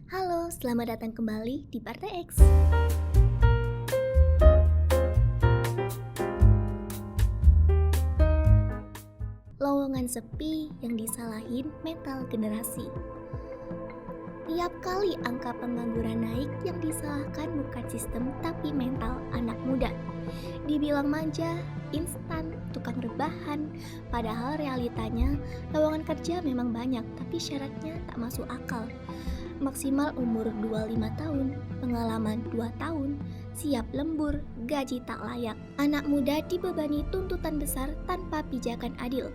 Halo, selamat datang kembali di Partai X. Lowongan sepi yang disalahin mental generasi. Tiap kali angka pengangguran naik, yang disalahkan bukan sistem tapi mental anak muda. Dibilang manja, instan, tukang rebahan, padahal realitanya lowongan kerja memang banyak tapi syaratnya tak masuk akal. Maksimal umur 25 tahun, pengalaman 2 tahun, siap lembur, gaji tak layak. Anak muda dibebani tuntutan besar tanpa pijakan adil.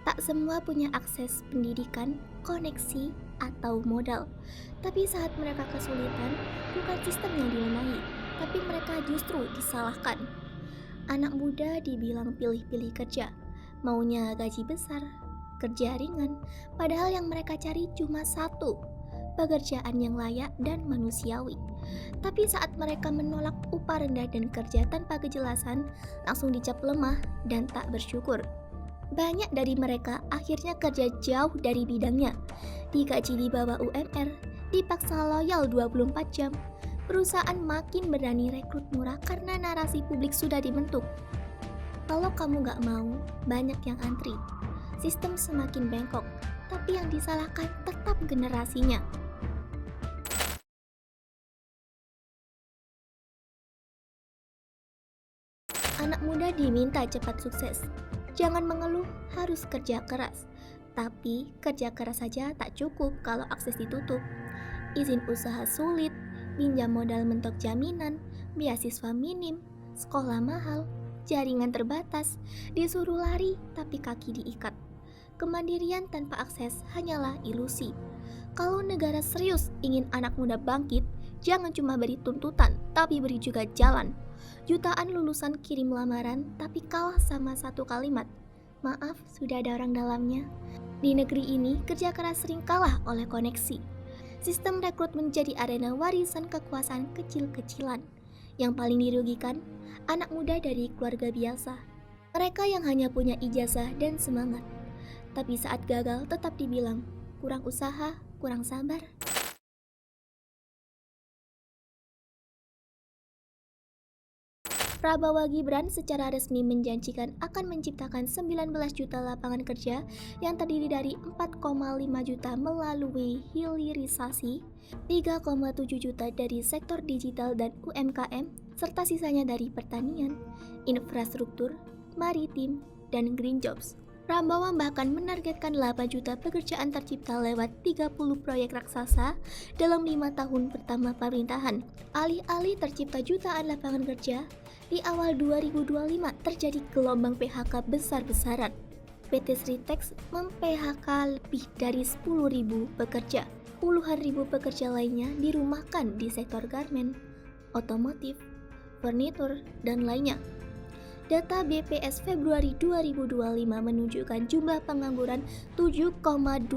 Tak semua punya akses pendidikan, koneksi, atau modal. Tapi saat mereka kesulitan, bukan sistem yang dibenahi, tapi mereka justru disalahkan. Anak muda dibilang pilih-pilih kerja, maunya gaji besar, kerja ringan, padahal yang mereka cari cuma satu, pekerjaan yang layak dan manusiawi. Tapi saat mereka menolak upah rendah dan kerja tanpa kejelasan, langsung dicap lemah dan tak bersyukur. Banyak dari mereka akhirnya kerja jauh dari bidangnya, digaji di bawah UMR, dipaksa loyal 24 jam. Perusahaan makin berani rekrut murah karena narasi publik sudah dibentuk. Kalau kamu gak mau, banyak yang antri. Sistem semakin bengkok, tapi yang disalahkan tetap generasinya. Anak muda diminta cepat sukses. Jangan mengeluh, harus kerja keras. Tapi kerja keras saja tak cukup kalau akses ditutup. Izin usaha sulit, pinjam modal mentok jaminan, beasiswa minim, sekolah mahal, jaringan terbatas, disuruh lari tapi kaki diikat. Kemandirian tanpa akses hanyalah ilusi. Kalau negara serius ingin anak muda bangkit, jangan cuma beri tuntutan, tapi beri juga jalan. Jutaan lulusan kirim lamaran, tapi kalah sama satu kalimat, "Maaf, sudah ada orang dalamnya." Di negeri ini, kerja keras sering kalah oleh koneksi. Sistem rekrutmen menjadi arena warisan kekuasaan kecil-kecilan. Yang paling dirugikan, anak muda dari keluarga biasa. Mereka yang hanya punya ijazah dan semangat. Tapi saat gagal tetap dibilang, kurang usaha, kurang sabar. Prabowo Gibran secara resmi menjanjikan akan menciptakan 19 juta lapangan kerja yang terdiri dari 4,5 juta melalui hilirisasi, 3,7 juta dari sektor digital dan UMKM, serta sisanya dari pertanian, infrastruktur, maritim, dan green jobs. Prabowo bahkan menargetkan 8 juta pekerjaan tercipta lewat 30 proyek raksasa dalam 5 tahun pertama pemerintahan. Alih-alih tercipta jutaan lapangan kerja, di awal 2025 terjadi gelombang PHK besar-besaran. PT Sritex mem-PHK lebih dari 10.000 pekerja. Puluhan ribu pekerja lainnya dirumahkan di sektor garmen, otomotif, furnitur, dan lainnya. Data BPS Februari 2025 menunjukkan jumlah pengangguran 7,28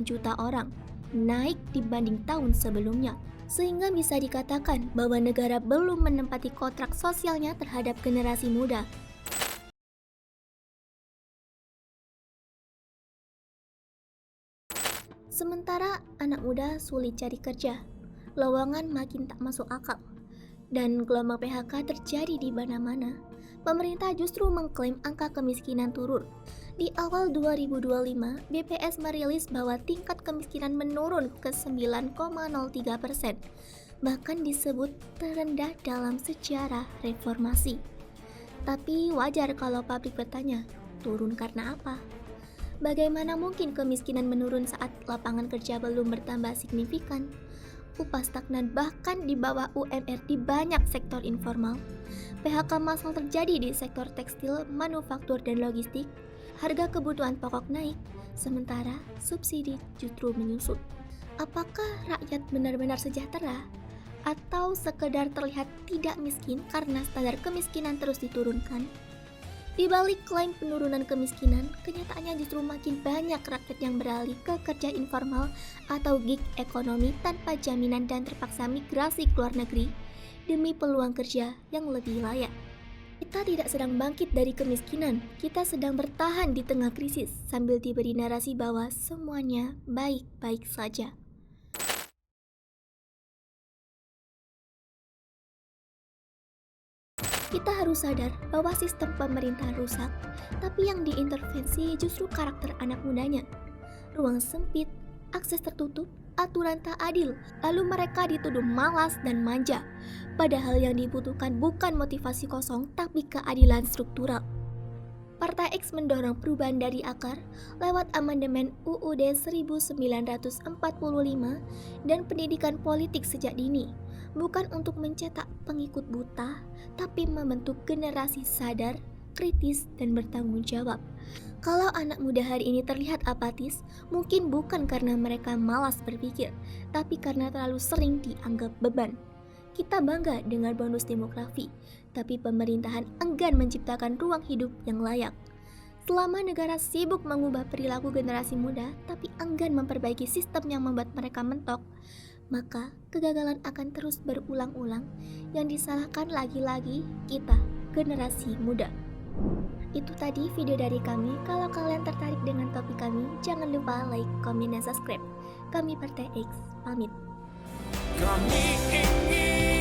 juta orang, naik dibanding tahun sebelumnya. Sehingga bisa dikatakan bahwa negara belum menempati kontrak sosialnya terhadap generasi muda. Sementara anak muda sulit cari kerja, lowongan makin tak masuk akal, dan gelombang PHK terjadi di mana-mana. Pemerintah justru mengklaim angka kemiskinan turun. Di awal 2025, BPS merilis bahwa tingkat kemiskinan menurun ke 9,03%, bahkan disebut terendah dalam sejarah reformasi. Tapi wajar kalau publik bertanya, turun karena apa? Bagaimana mungkin kemiskinan menurun saat lapangan kerja belum bertambah signifikan? Upah stagnan bahkan di bawah UMR di banyak sektor informal. PHK massal terjadi di sektor tekstil, manufaktur, dan logistik. Harga kebutuhan pokok naik, sementara subsidi justru menyusut. Apakah rakyat benar-benar sejahtera? Atau sekedar terlihat tidak miskin karena standar kemiskinan terus diturunkan? Di balik klaim penurunan kemiskinan, kenyataannya justru makin banyak rakyat yang beralih ke kerja informal atau gig ekonomi tanpa jaminan dan terpaksa migrasi ke luar negeri demi peluang kerja yang lebih layak. Kita tidak sedang bangkit dari kemiskinan, kita sedang bertahan di tengah krisis sambil diberi narasi bahwa semuanya baik-baik saja. Kita harus sadar bahwa sistem pemerintahan rusak, tapi yang diintervensi justru karakter anak mudanya. Ruang sempit, akses tertutup, aturan tak adil, lalu mereka dituduh malas dan manja. Padahal yang dibutuhkan bukan motivasi kosong, tapi keadilan struktural. Partai X mendorong perubahan dari akar lewat amandemen UUD 1945 dan pendidikan politik sejak dini, bukan untuk mencetak pengikut buta, tapi membentuk generasi sadar, kritis, dan bertanggung jawab. Kalau anak muda hari ini terlihat apatis, mungkin bukan karena mereka malas berpikir, tapi karena terlalu sering dianggap beban. Kita bangga dengan bonus demografi, tapi pemerintahan enggan menciptakan ruang hidup yang layak. Selama negara sibuk mengubah perilaku generasi muda, tapi enggan memperbaiki sistem yang membuat mereka mentok, maka kegagalan akan terus berulang-ulang. Yang disalahkan lagi-lagi kita, generasi muda. Itu tadi video dari kami. Kalau kalian tertarik dengan topik kami, jangan lupa like, komen, dan subscribe. Kami Partai X, pamit. Kami ingin